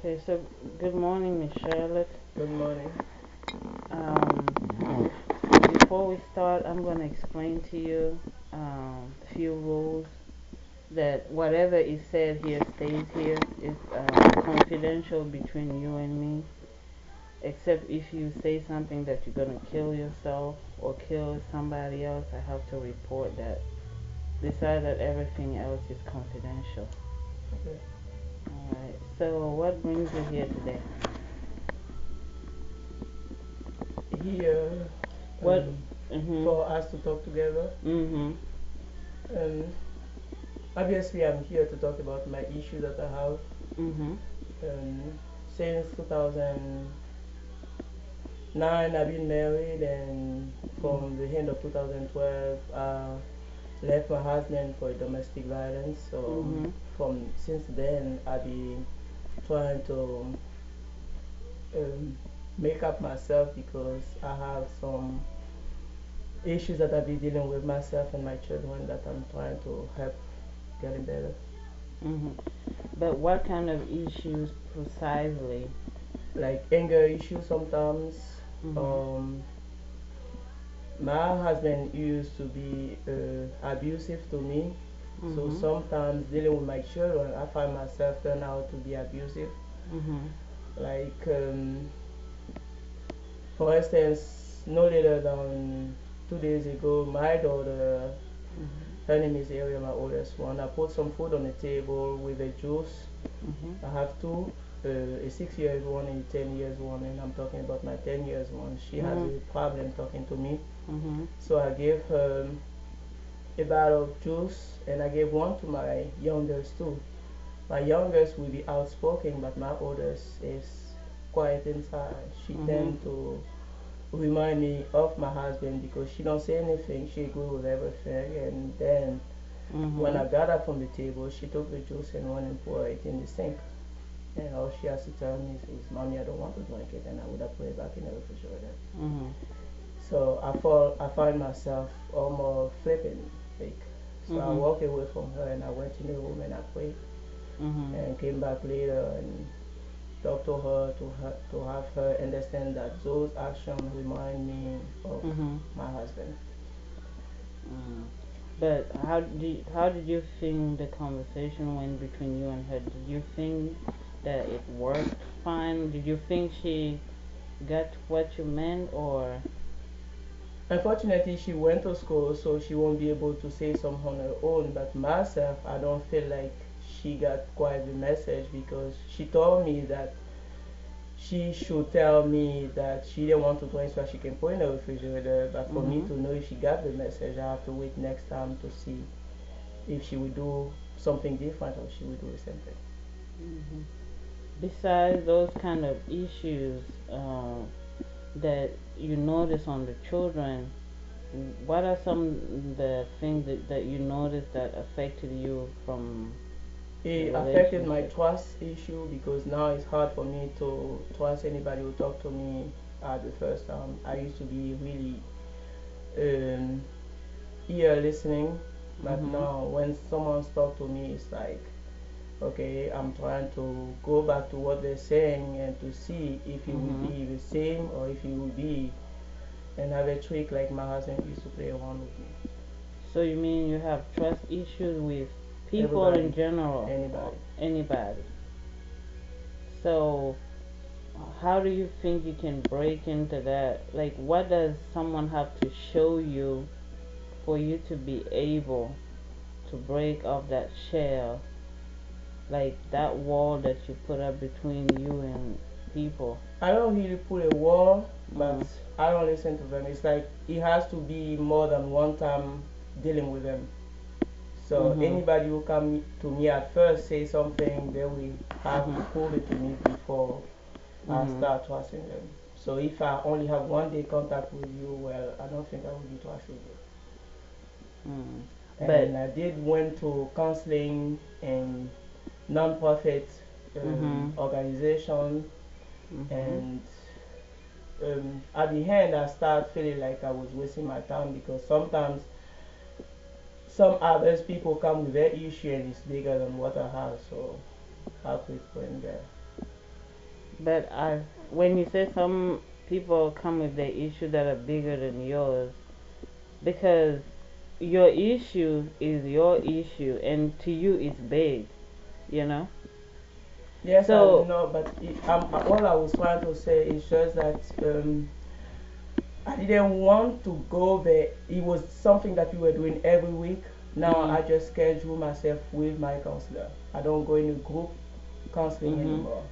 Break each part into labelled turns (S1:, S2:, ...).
S1: Okay, so good morning, Miss Charlotte.
S2: Good morning.
S1: Um, Before we start, I'm going to explain to you a few rules that whatever is said here stays here. It's confidential between you and me, except if you say something that you're going to kill yourself or kill somebody else, I have to report that. Besides that, everything else is confidential.
S2: Okay.
S1: Alright, so what brings you here today?
S2: Here,
S1: What?
S2: um,
S1: Mm-hmm.
S2: for us to talk together.
S1: Mm-hmm.
S2: Um, Obviously, I'm here to talk about my issue that I have.
S1: Mm-hmm.
S2: Since 2009, I've been married, and from the end of 2012, I left my husband for domestic violence. So,
S1: Mm-hmm.
S2: from since then, I've been trying to um, make up myself because I have some issues that I've been dealing with myself and my children that I'm trying to help getting better.
S1: Mm-hmm. But what kind of issues precisely?
S2: Like anger issues sometimes.
S1: Mm-hmm.
S2: Um, my husband used to be abusive to me, so
S1: Mm-hmm.
S2: sometimes dealing with my children, I find myself turn out to be abusive.
S1: Mm-hmm.
S2: Like for instance, no later than 2 days ago, my daughter, her name is Ariel, my oldest one. I put some food on the table with a juice.
S1: Mm-hmm.
S2: I have two, a 6 years one and a 10 years one, and I'm talking about my 10 years one. She has
S1: Mm-hmm.
S2: a problem talking to me,
S1: Mm-hmm.
S2: so I gave her a bottle of juice, and I gave one to my youngest too. My youngest will be outspoken, but my oldest is quiet inside. She
S1: Mm-hmm.
S2: tend to remind me of my husband because she don't say anything. She agree with everything, and then when
S1: Mm-hmm.
S2: I got up from the table, she took the juice and went and poured it in the sink. And all she has to tell me is, "Mommy, I don't want to drink it," and I would have put it back in the refrigerator.
S1: Mm-hmm.
S2: So I find myself almost flipping, like. So I
S1: Mm-hmm.
S2: walked away from her and I went in the room and I prayed
S1: Mm-hmm.
S2: and came back later and talked to her to have her understand that those actions remind me of
S1: Mm-hmm.
S2: my husband.
S1: Mm. But how did you think the conversation went between you and her? Did you think that it worked fine? Did you think she got what you meant, or?
S2: Unfortunately, she went to school, so she won't be able to say some on her own. But myself, I don't feel like she got quite the message because she told me that she should tell me that she didn't want to drink so she can put in the refrigerator. But for me
S1: Mm-hmm.
S2: to know if she got the message, I have to wait next time to see if she will do something different or she will do the same thing.
S1: Mm-hmm. Besides those kind of issues that you notice on the children, what are some of the things that you notice that affected you from the
S2: It affected my
S1: relationship?
S2: trust issue because now it's hard for me to trust anybody who talk to me at the first time. I used to be really um, ear listening, but
S1: Mm-hmm.
S2: now when someone talk to me, it's like, okay, I'm trying to go back to what they're saying and to see if it will
S1: Mm-hmm.
S2: be the same or if it will be another trick like my husband used to play around with me.
S1: So you mean you have trust issues with people in
S2: Everybody,
S1: general, or
S2: anybody.
S1: anybody? So how do you think you can break into that? Like, what does someone have to show you for you to be able to break off that shell, like that wall that you put up between you and people?
S2: I don't really put a wall, but
S1: Mm.
S2: I don't listen to them. It's like it has to be more than one time dealing with them. So
S1: Mhm.
S2: anybody who come to me at first say something, they will have to
S1: Mhm.
S2: prove it to me before I
S1: Mhm.
S2: start trusting them. So if I only have 1 day contact with you, well, I don't think I will be trusting you.
S1: Mhm.
S2: And
S1: But.
S2: I did went to counseling and non-profit
S1: Mhm.
S2: organization,
S1: Mhm.
S2: and at the end I start feeling like I was wasting my time because sometimes some others people come with their issue and it's bigger than what I have, so I quit going there.
S1: But when you say some people come with their issue that are bigger than yours, because your issue is your issue, and to you it's big, you know.
S2: Yes, I
S1: So,
S2: know, but all I was trying to say is just that I didn't want to go there. It was something that we were doing every week. Now
S1: mhm,
S2: I just schedule myself with my counselor. I don't go in a group counseling
S1: mhm,
S2: anymore.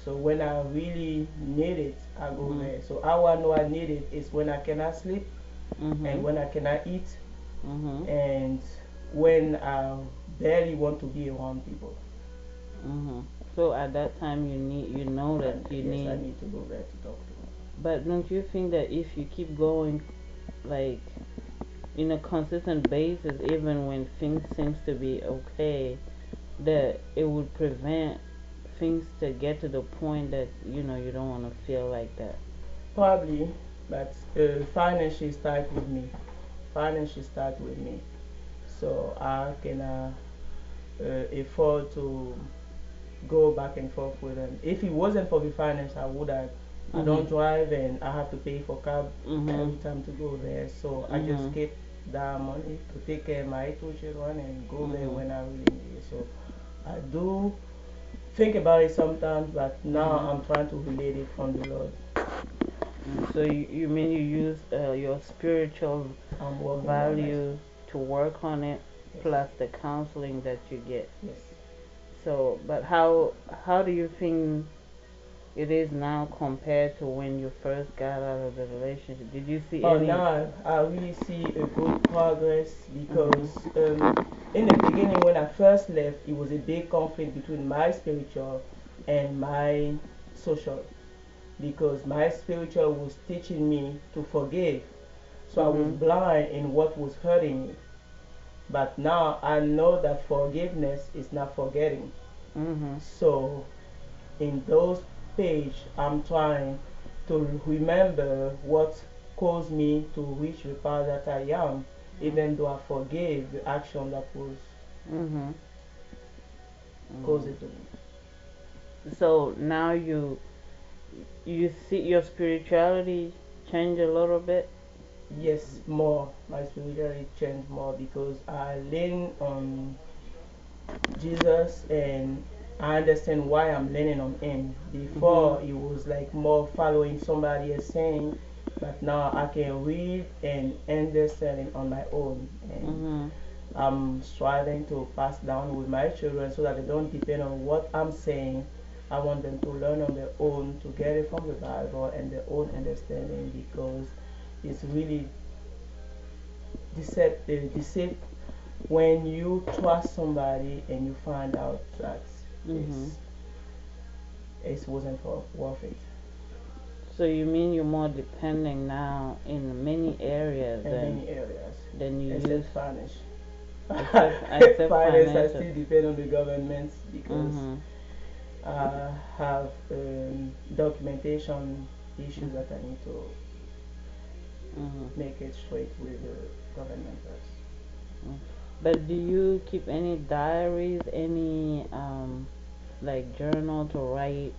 S2: So when I really need it, I go
S1: mhm,
S2: there. So how I know I need it is when I cannot sleep and
S1: mhm,
S2: when I cannot eat
S1: mhm,
S2: and when I barely want to be around people.
S1: mhm. So at that time you know that
S2: And
S1: you
S2: yes, I
S1: need.
S2: need to go there to talk to him.
S1: But don't you think that if you keep going, like, in a consistent basis, even when things seems to be okay, that it would prevent things to get to the point that you don't want to feel like that.
S2: Probably, but financial start with me. Financial start with me. So I can afford to go back and forth with them. If it wasn't for the finance, I would have. I
S1: Mhm.
S2: don't drive and I have to pay for cab
S1: Mhm.
S2: every time to go there. So I just
S1: Mhm.
S2: keep that money to take care of my two children and go there
S1: Mhm.
S2: when I really need it. So I do think about it sometimes, but now
S1: Mhm.
S2: I'm trying to relate it from the Lord.
S1: So you mean you use your spiritual
S2: I'm working on myself.
S1: value to work on it,
S2: Yes.
S1: plus the counseling that you get.
S2: Yes.
S1: So, but how do you think it is now compared to when you first got out of the relationship? Did you see
S2: Oh,
S1: any?
S2: now I really see a good progress because
S1: Mhm.
S2: in the beginning, when I first left, it was a big conflict between my spiritual and my social because my spiritual was teaching me to forgive. So I was
S1: Mhm.
S2: blind in what was hurting me. But now I know that forgiveness is not forgetting.
S1: Mhm.
S2: So in those pages, I'm trying to remember what caused me to reach the path that I am, even though I forgave the action that was
S1: Mhm.
S2: caused
S1: Mhm.
S2: to me.
S1: So now you see your spirituality change a little bit.
S2: Yes, more. My spirituality changed more because I lean on Jesus and I understand why I'm leaning on Him.
S1: Mhm.
S2: Before, it was like more following somebody else saying, but now I can read and understand it on my own. And
S1: Mhm.
S2: I'm striving to pass down with my children so that they don't depend on what I'm saying. I want them to learn on their own, to get it from the Bible and their own understanding because it's really deceptive when you trust somebody and you find out that
S1: Mhm.
S2: it's it wasn't worth it
S1: So you mean you're more dependent now in many areas
S2: in
S1: than
S2: many areas
S1: you
S2: except
S1: used,
S2: finance.
S1: except
S2: Finance, I
S1: financial.
S2: still depend on the government because
S1: Mhm.
S2: I have documentation issues that I need to
S1: Mhm.
S2: make it straight with the government first.
S1: Mhm. But do you keep any diaries, any like journal to write?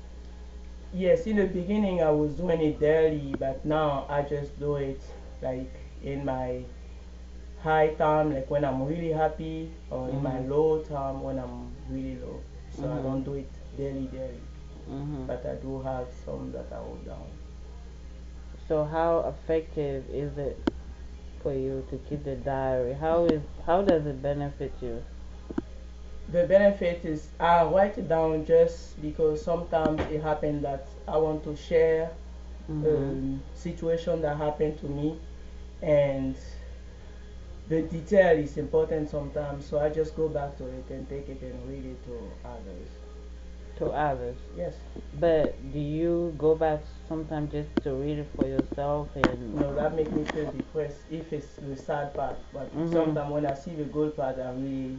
S2: Yes, in the beginning I was doing it daily, but now I just do it like in my high time, like when I'm really happy, or in my
S1: Mhm.
S2: low time when I'm really low. So I
S1: Mhm.
S2: don't do it daily,
S1: Mhm.
S2: but I do have some that I hold down.
S1: So how effective is it for you to keep the diary? How does it benefit you?
S2: The benefit is I write it down just because sometimes it happens that I want to share
S1: Mhm.
S2: situation that happened to me and the detail is important sometimes so I just go back to it and take it and read it to others.
S1: To others.
S2: Yes.
S1: But do you go back sometimes just to read it for yourself and?
S2: No, that make me feel depressed if it's the sad part. But
S1: Mhm.
S2: sometimes when I see the good part, I really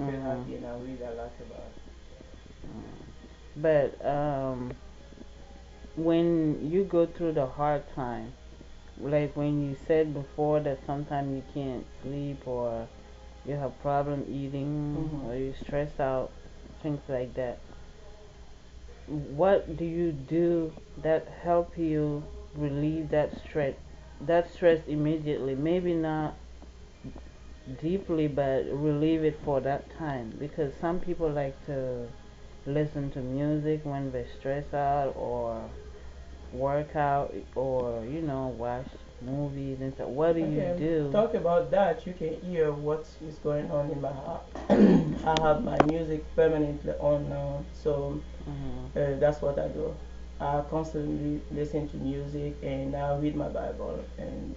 S2: feel
S1: Mhm.
S2: happy and I read a lot about it.
S1: But when you go through the hard time, like when you said before that sometimes you can't sleep or you have problem eating
S2: Mm-hmm.
S1: or you stress out, things like that. what do you do that help you relieve that stress immediately? Maybe not deeply, but relieve it for that time. Because some people like to listen to music when they're stressed out, or work out, or watch movies and stuff. What do you
S2: Okay,
S1: do?
S2: talk about that. You can hear what is going on in my heart. I have my music permanently on now, so
S1: Mhm.
S2: that's what I do. I constantly listen to music and I read my Bible. And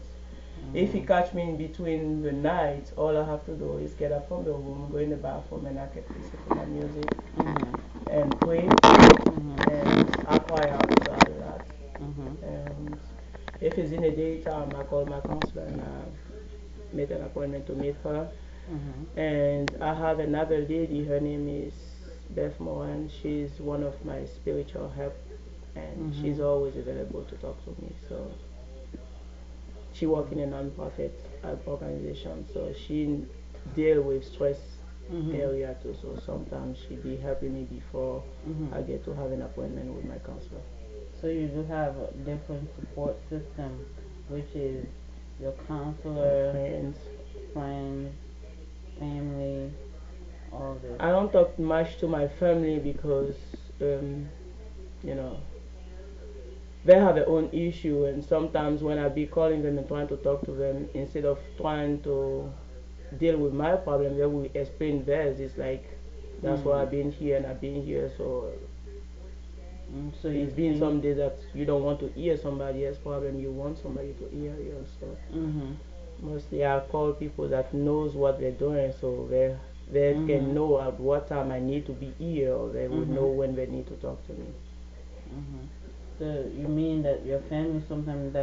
S2: if you
S1: Mhm.
S2: catch me in between the night, all I have to do is get up from the room, go in the bathroom, and I can listen to my music
S1: Mhm.
S2: and pray.
S1: Mhm.
S2: And I cry out to God a lot.
S1: Mhm.
S2: And if it's in the daytime, I call my counselor and I make an appointment to meet her.
S1: Mhm.
S2: And I have another lady, her name is Beth Moran. She's one of my spiritual help, and she's
S1: Mhm.
S2: always available to talk to me. So she works in a non-profit organization, so she deal with stress
S1: Mhm.
S2: area too. So sometimes she be helping me before
S1: Mhm.
S2: I get to have an appointment with my counselor.
S1: So you do have a different support system, which is your
S2: My
S1: counselor,
S2: friends.
S1: friends, family, all this.
S2: I don't talk much to my family because um, you know they have their own issue, and sometimes when I be calling them and trying to talk to them, instead of trying to deal with my problem, they will explain theirs. It's like that's why
S1: Mm.
S2: I've been here and I've been here. So
S1: Mm. So you
S2: it's been
S1: see.
S2: some days that you don't want to hear somebody else's problem, you want somebody to hear yours. So
S1: Mhm.
S2: mostly I call people that knows what they're doing, so they can
S1: Mhm.
S2: know at what time I need to be here, or they will know
S1: Mhm.
S2: when they need to talk to me.
S1: Mhm. So you mean that your family sometimes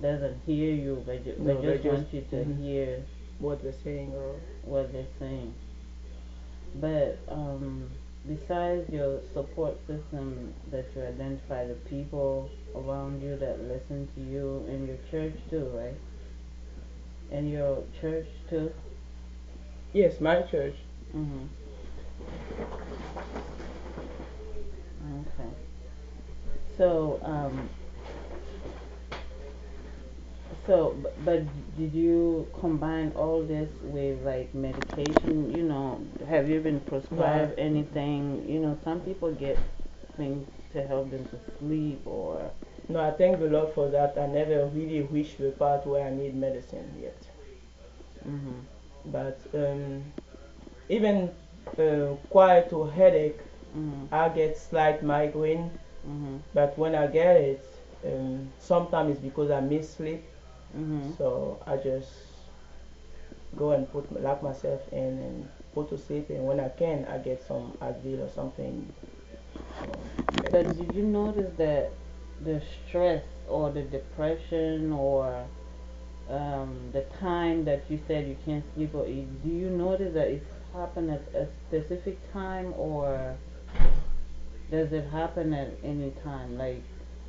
S1: doesn't hear you, but they
S2: No, they
S1: just
S2: just
S1: want you to hear
S2: what they're saying, or
S1: what they're saying. But besides your support system that you identify, the people around you that listen to you in your church too, right? In your church too.
S2: yes, my church.
S1: Mhm. Okay. So but did you combine all this with like medication? Have you been
S2: No,
S1: prescribed anything? Some people get things to help them to sleep or.
S2: no, I thank the Lord for that. I never really reached the part where I need medicine yet.
S1: Mhm.
S2: But even quiet to headache,
S1: Mhm.
S2: I get slight migraine.
S1: Mhm.
S2: But when I get it, sometimes it's because I miss sleep.
S1: Mhm.
S2: So I just go and lock myself in and put to sleep. And when I can, I get some Advil or something. Let me
S1: But did you
S2: sleep.
S1: notice that the stress or the depression or the time that you said you can't sleep or eat, do you notice that it's happen at a specific time, or does it happen at any time? Like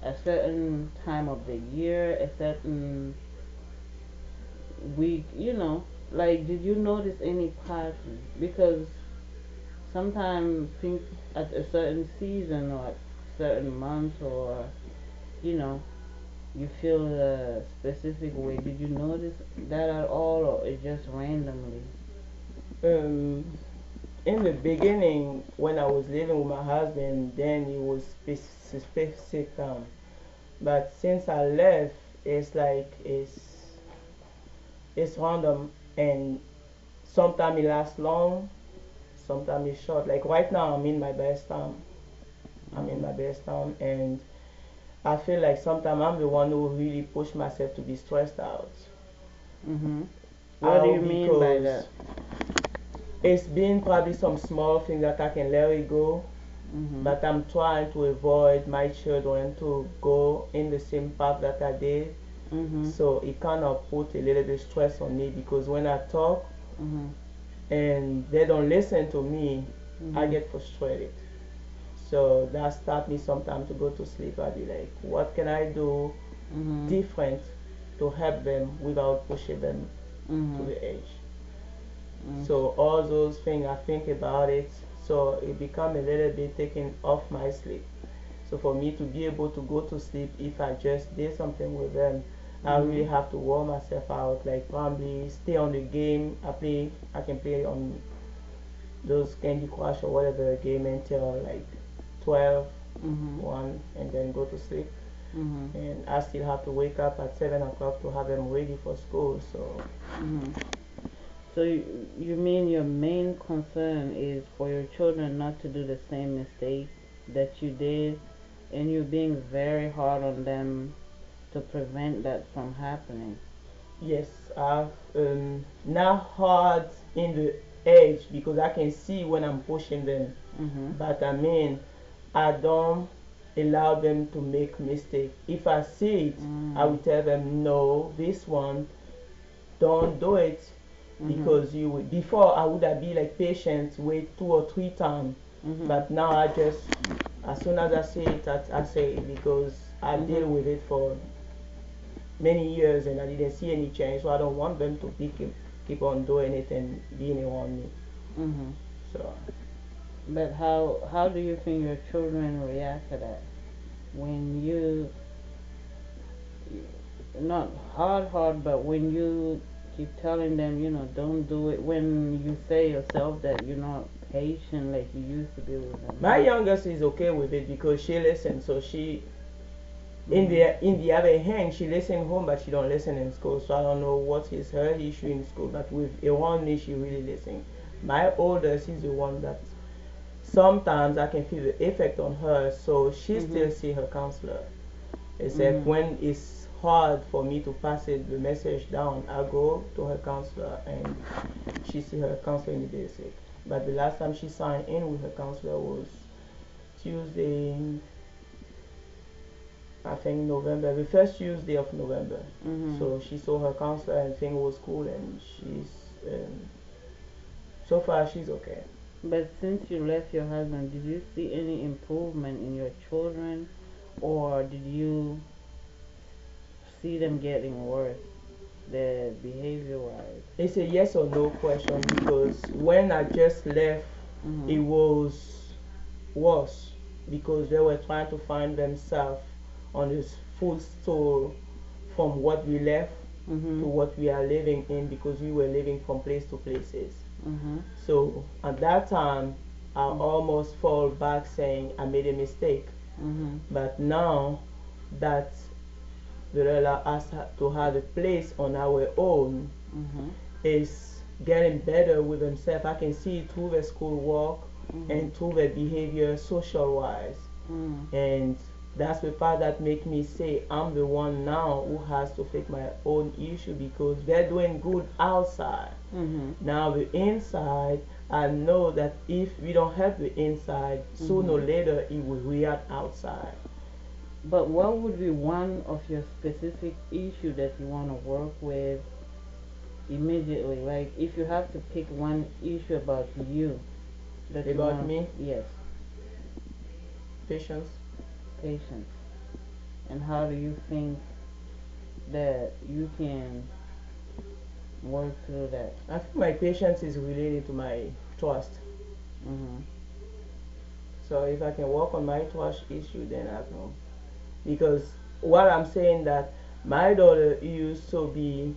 S1: a certain time of the year, a certain week, Like, did you notice any pattern? Because sometimes things at a certain season or at certain months, or you know you feel a specific way. Did you notice that at all, or it just randomly?
S2: Um, in the beginning, when I was living with my husband, then it was specific time. But since I left, it's like it's random, and sometimes it lasts long, sometimes it's short. Like right now, I'm in my best time. I'm in
S1: Mhm.
S2: my best time, and I feel like sometimes I'm the one who really push myself to be stressed out.
S1: Mhm. What do
S2: How
S1: you mean by that?
S2: because it's been probably some small thing that I can let it go,
S1: Mhm.
S2: but I'm trying to avoid my children to go in the same path that I did.
S1: Mhm.
S2: So it kind of put a little bit stress on me because when I talk
S1: Mhm.
S2: and they don't listen to me, I
S1: Mhm.
S2: get frustrated. So that stopped me sometimes to go to sleep. I'd be like, what can I do
S1: Mhm.
S2: different to help them without pushing them to
S1: Mhm.
S2: the edge?
S1: Mm.
S2: So all those things I think about it, so it become a little bit taken off my sleep. So for me to be able to go to sleep, if I just did something with them, I really
S1: Mhm.
S2: have to wear myself out. Like probably stay on the game. I can play on those Candy Crush or whatever game until like 12,
S1: Mhm.
S2: 1, and then go to sleep.
S1: Mhm.
S2: And I still have to wake up at 7 o'clock to have them ready for school. So
S1: Mhm. So you mean your main concern is for your children not to do the same mistake that you did, and you're being very hard on them to prevent that from happening.
S2: yes, I've not hard in the edge because I can see when I'm pushing them.
S1: Mhm.
S2: But I mean, I don't allow them to make mistake. If I see it, I
S1: Mm.
S2: will tell them no, this one don't do it
S1: Mhm.
S2: because you would. Before I would have been like patient, wait 2 or 3 times,
S1: Mhm.
S2: but now I just as soon as I say it, I say it because I deal
S1: Mhm.
S2: with it for many years and I didn't see any change. So I don't want them to keep on doing it and being around me.
S1: Mhm.
S2: So
S1: But how do you think your children react to that when you not hard, but when you keep telling them, don't do it, when you say yourself that you're not patient like you used to be with them,
S2: my youngest is okay with it because she listens. So she
S1: Mhm.
S2: in the other hand, she listens home, but she don't listen in school. So I don't know what is her issue in school. But with around me, she really listens. My oldest is the one that sometimes I can feel the effect on her. So she still
S1: Mhm.
S2: see her counselor. Except
S1: Mhm.
S2: when it's hard for me to pass it the message down, I go to her counselor and she see her counselor in the basic. But the last time she signed in with her counselor was Tuesday, I think November, the first Tuesday of November.
S1: Mhm.
S2: So she saw her counselor and thing was cool and so far she's okay.
S1: But since you left your husband, did you see any improvement in your children, or did you see them getting worse, their behavior wise?
S2: It's a yes or no question because when I just left, it
S1: Mhm.
S2: was worse because they were trying to find themselves on this full store from what we left to
S1: Mhm.
S2: what we are living in because we were living from place to places.
S1: Mhm.
S2: So at that time, I almost fall back saying I made a mistake.
S1: Mhm.
S2: But now that we allow us to have a place on our own,
S1: Mhm.
S2: is getting better with himself. I can see it through the school work
S1: Mhm.
S2: and through the behavior social wise.
S1: Mhm.
S2: And that's the part that make me say I'm the one now who has to fix my own issue because they're doing good outside.
S1: Mhm.
S2: Now the inside, I know that if we don't help the inside, sooner or
S1: Mhm.
S2: later it will react outside.
S1: But what would be one of your specific issue that you want to work with immediately? Like if you have to pick one issue about you that you
S2: About
S1: want,
S2: me,
S1: yes,
S2: patience.
S1: patience. And how do you think that you can work through that?
S2: I think my patience is related to my trust.
S1: Mhm.
S2: So if I can work on my trust issue, then I know. Because what I'm saying that my daughter used to be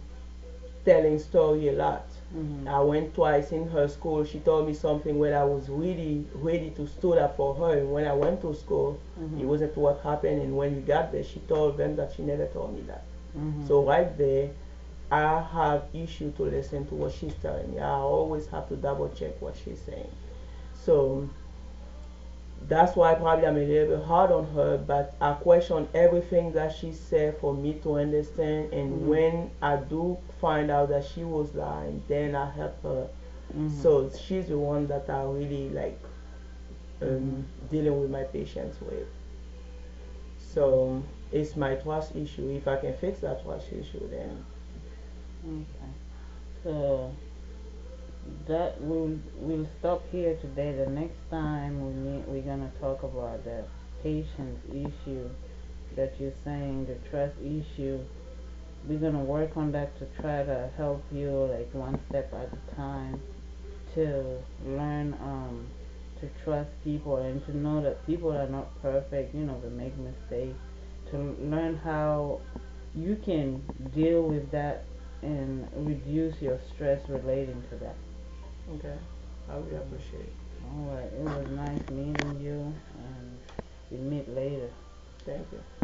S2: telling story a lot.
S1: Mhm.
S2: I went twice in her school. She told me something when I was really ready to stood up for her. And when I went to school, it
S1: Mhm.
S2: wasn't what happened. And when we got there, she told them that she never told me that.
S1: Mhm.
S2: So right there, I have issue to listen to what she's telling me. I always have to double check what she's saying. So that's why probably I'm a little bit hard on her, but I question everything that she said for me to understand. And
S1: Mhm.
S2: when I do find out that she was lying, then I help her.
S1: Mhm.
S2: So she's the one that I really like
S1: Mhm.
S2: dealing with my patients with. So it's my trust issue. If I can fix that trust issue, then
S1: Okay. So that we'll stop here today. The next time we meet, we're gonna talk about the patience issue that you're saying, the trust issue. We're gonna work on that to try to help you like one step at a time to learn to trust people and to know that people are not perfect, they make mistakes, to learn how you can deal with that and reduce your stress relating to that.
S2: Okay. I really appreciate it.
S1: All right, it was nice meeting you, and we meet later.
S2: Thank you.